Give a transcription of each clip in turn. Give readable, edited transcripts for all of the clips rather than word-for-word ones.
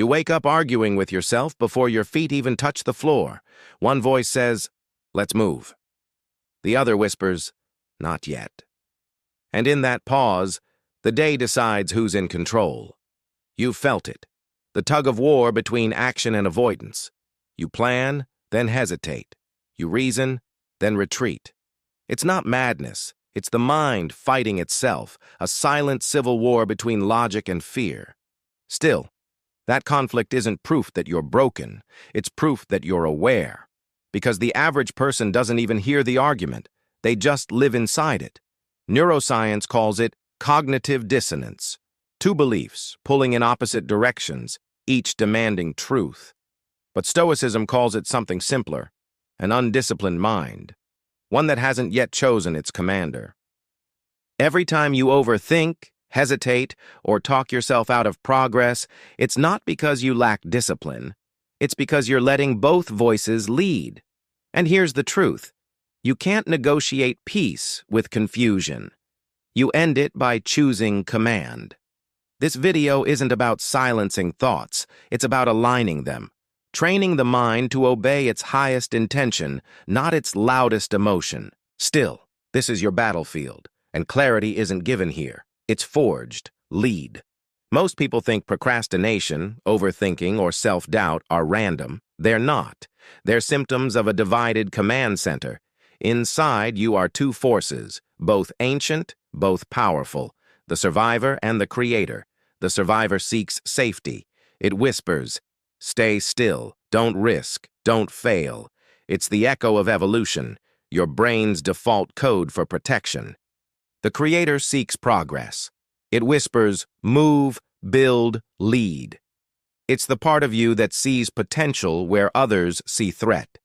You wake up arguing with yourself before your feet even touch the floor. One voice says, "Let's move." The other whispers, "Not yet." And in that pause, the day decides who's in control. You've felt it. The tug of war between action and avoidance. You plan, then hesitate. You reason, then retreat. It's not madness. It's the mind fighting itself, a silent civil war between logic and fear. Still, that conflict isn't proof that you're broken. It's proof that you're aware. Because the average person doesn't even hear the argument. They just live inside it. Neuroscience calls it cognitive dissonance. Two beliefs pulling in opposite directions, each demanding truth. But Stoicism calls it something simpler, an undisciplined mind, one that hasn't yet chosen its commander. Every time you overthink, hesitate, or talk yourself out of progress, it's not because you lack discipline. It's because you're letting both voices lead. And here's the truth. You can't negotiate peace with confusion. You end it by choosing command. This video isn't about silencing thoughts. It's about aligning them, training the mind to obey its highest intention, not its loudest emotion. Still, this is your battlefield, and clarity isn't given here. It's forged. Lead. Most people think procrastination, overthinking, or self-doubt are random. They're not. They're symptoms of a divided command center. Inside, you are two forces, both ancient, both powerful, the survivor and the creator. The survivor seeks safety. It whispers, "Stay still, don't risk, don't fail." It's the echo of evolution, your brain's default code for protection. The creator seeks progress. It whispers, "Move, build, lead." It's the part of you that sees potential where others see threat.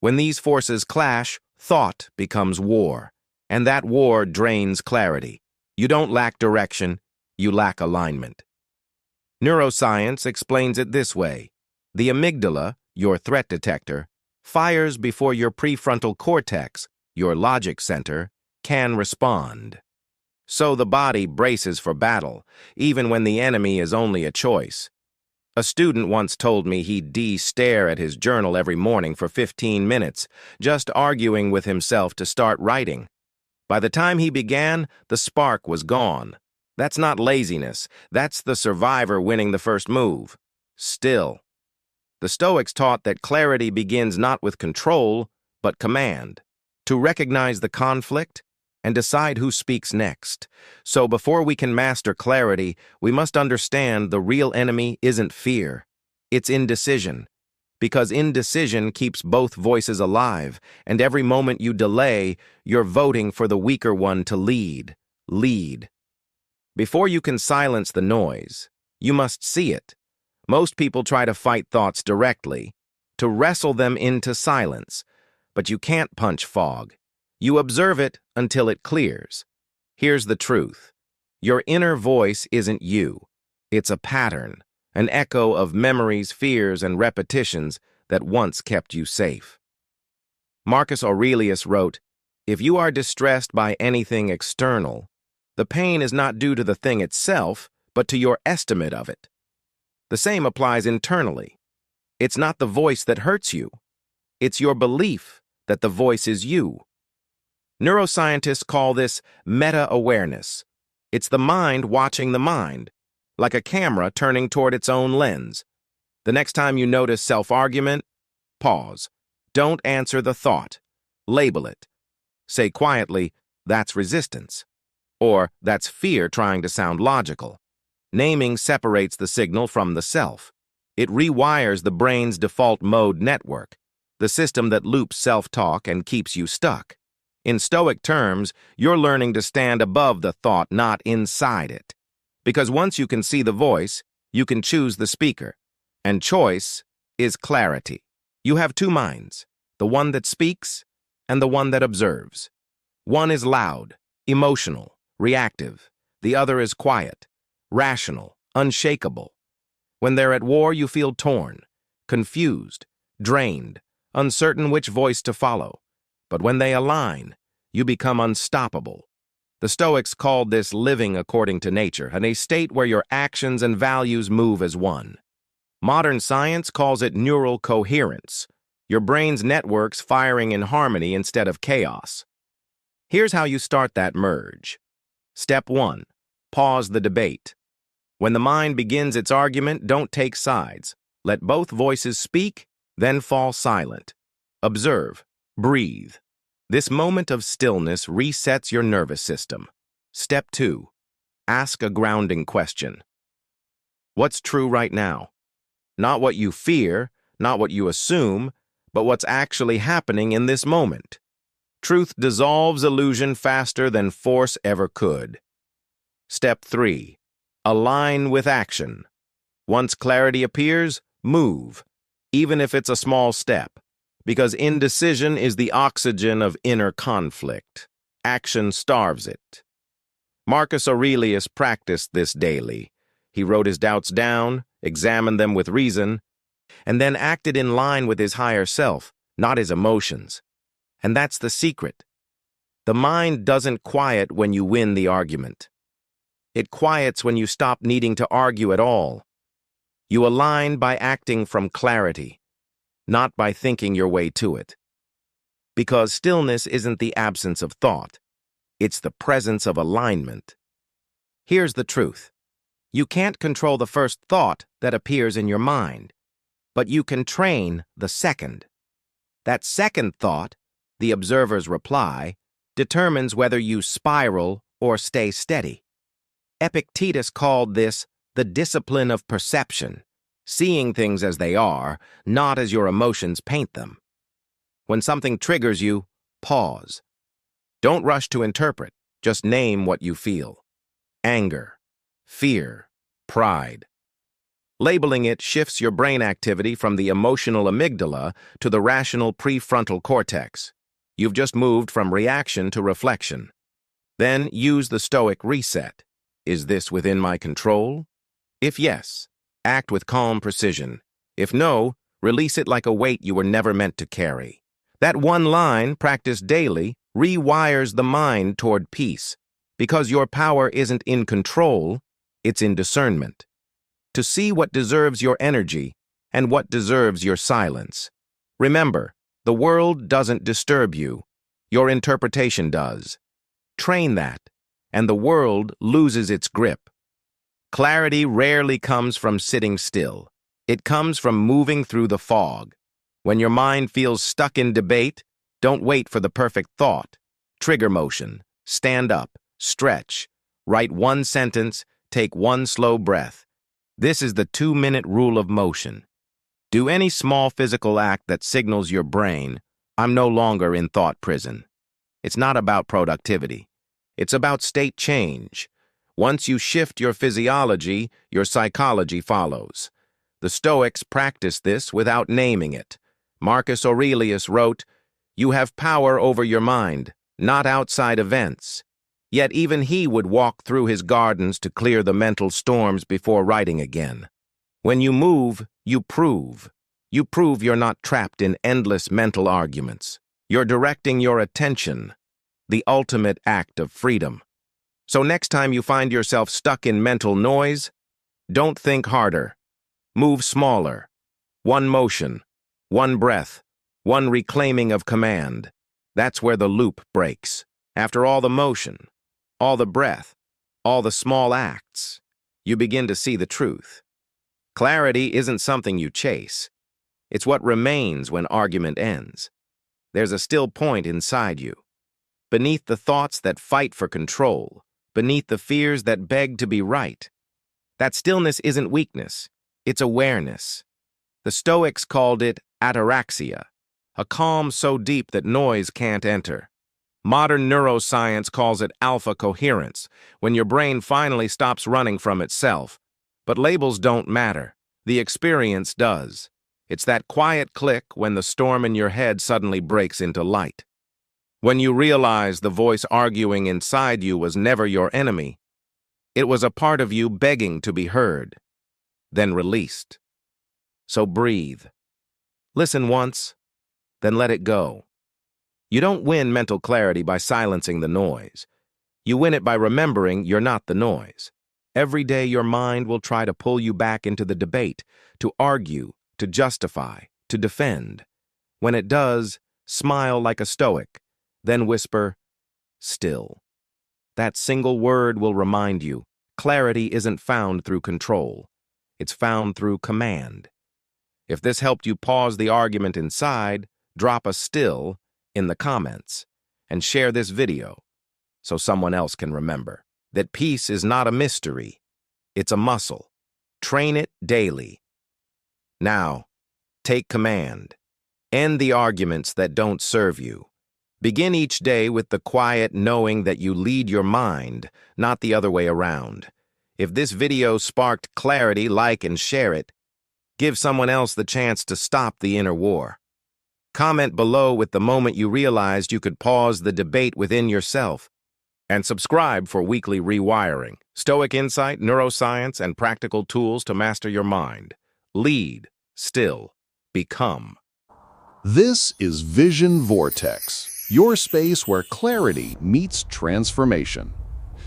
When these forces clash, thought becomes war, and that war drains clarity. You don't lack direction, you lack alignment. Neuroscience explains it this way. The amygdala, your threat detector, fires before your prefrontal cortex, your logic center, can respond. So the body braces for battle, even when the enemy is only a choice. A student once told me he'd stare at his journal every morning for 15 minutes, just arguing with himself to start writing. By the time he began, the spark was gone. That's not laziness. That's the survivor winning the first move. Still, the Stoics taught that clarity begins not with control, but command. To recognize the conflict and decide who speaks next. So before we can master clarity, we must understand the real enemy isn't fear. It's indecision. Because indecision keeps both voices alive, and every moment you delay, you're voting for the weaker one to lead. Lead. Before you can silence the noise, you must see it. Most people try to fight thoughts directly, to wrestle them into silence, but you can't punch fog. You observe it until it clears. Here's the truth. Your inner voice isn't you. It's a pattern, an echo of memories, fears, and repetitions that once kept you safe. Marcus Aurelius wrote, "If you are distressed by anything external, the pain is not due to the thing itself, but to your estimate of it." The same applies internally. It's not the voice that hurts you. It's your belief that the voice is you. Neuroscientists call this meta-awareness. It's the mind watching the mind, like a camera turning toward its own lens. The next time you notice self-argument, pause. Don't answer the thought. Label it. Say quietly, "That's resistance." Or, "That's fear trying to sound logical." Naming separates the signal from the self. It rewires the brain's default mode network, the system that loops self-talk and keeps you stuck. In Stoic terms, you're learning to stand above the thought, not inside it. Because once you can see the voice, you can choose the speaker. And choice is clarity. You have two minds, the one that speaks and the one that observes. One is loud, emotional, reactive. The other is quiet, rational, unshakable. When they're at war, you feel torn, confused, drained, uncertain which voice to follow. But when they align, you become unstoppable. The Stoics called this living according to nature, and a state where your actions and values move as one. Modern science calls it neural coherence, your brain's networks firing in harmony instead of chaos. Here's how you start that merge. Step 1. Pause the debate. When the mind begins its argument, don't take sides. Let both voices speak, then fall silent. Observe. Breathe. This moment of stillness resets your nervous system. Step 2. Ask a grounding question. What's true right now? Not what you fear, not what you assume, but what's actually happening in this moment. Truth dissolves illusion faster than force ever could. Step 3. Align with action. Once clarity appears, move, even if it's a small step, because indecision is the oxygen of inner conflict. Action starves it. Marcus Aurelius practiced this daily. He wrote his doubts down, examined them with reason, and then acted in line with his higher self, not his emotions. And that's the secret. The mind doesn't quiet when you win the argument. It quiets when you stop needing to argue at all. You align by acting from clarity, not by thinking your way to it. Because stillness isn't the absence of thought. It's the presence of alignment. Here's the truth. You can't control the first thought that appears in your mind, but you can train the second. That second thought, the observer's reply, determines whether you spiral or stay steady. Epictetus called this the discipline of perception, seeing things as they are, not as your emotions paint them. When something triggers you, pause. Don't rush to interpret, just name what you feel. Anger, fear, pride. Labeling it shifts your brain activity from the emotional amygdala to the rational prefrontal cortex. You've just moved from reaction to reflection. Then use the Stoic reset. Is this within my control? If yes, act with calm precision. If no, release it like a weight you were never meant to carry. That one line, practiced daily, rewires the mind toward peace, because your power isn't in control, it's in discernment. To see what deserves your energy and what deserves your silence. Remember, the world doesn't disturb you. Your interpretation does. Train that, and the world loses its grip. Clarity rarely comes from sitting still. It comes from moving through the fog. When your mind feels stuck in debate, don't wait for the perfect thought. Trigger motion. Stand up. Stretch. Write one sentence. Take one slow breath. This is the 2-minute rule of motion. Do any small physical act that signals your brain, I'm no longer in thought prison. It's not about productivity. It's about state change. Once you shift your physiology, your psychology follows. The Stoics practiced this without naming it. Marcus Aurelius wrote, "You have power over your mind, not outside events." Yet even he would walk through his gardens to clear the mental storms before writing again. When you move, you prove. You prove you're not trapped in endless mental arguments. You're directing your attention, the ultimate act of freedom. So next time you find yourself stuck in mental noise, don't think harder. Move smaller. One motion, one breath, one reclaiming of command. That's where the loop breaks. After all the motion, all the breath, all the small acts, you begin to see the truth. Clarity isn't something you chase. It's what remains when argument ends. There's a still point inside you. Beneath the thoughts that fight for control, beneath the fears that beg to be right. That stillness isn't weakness, it's awareness. The Stoics called it ataraxia, a calm so deep that noise can't enter. Modern neuroscience calls it alpha coherence, when your brain finally stops running from itself. But labels don't matter. The experience does. It's that quiet click when the storm in your head suddenly breaks into light. When you realize the voice arguing inside you was never your enemy, it was a part of you begging to be heard, then released. So breathe. Listen once, then let it go. You don't win mental clarity by silencing the noise. You win it by remembering you're not the noise. Every day your mind will try to pull you back into the debate, to argue, to justify, to defend. When it does, smile like a Stoic, then whisper, "Still." That single word will remind you, clarity isn't found through control. It's found through command. If this helped you pause the argument inside, drop a "still" in the comments and share this video so someone else can remember that peace is not a mystery, it's a muscle. Train it daily. Now, take command. End the arguments that don't serve you. Begin each day with the quiet knowing that you lead your mind, not the other way around. If this video sparked clarity, like and share it. Give someone else the chance to stop the inner war. Comment below with the moment you realized you could pause the debate within yourself. And subscribe for weekly rewiring, Stoic insight, neuroscience, and practical tools to master your mind. Lead, still, become. This is Vision Vortex, your space where clarity meets transformation.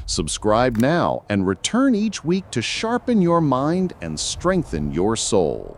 Subscribe now and return each week to sharpen your mind and strengthen your soul.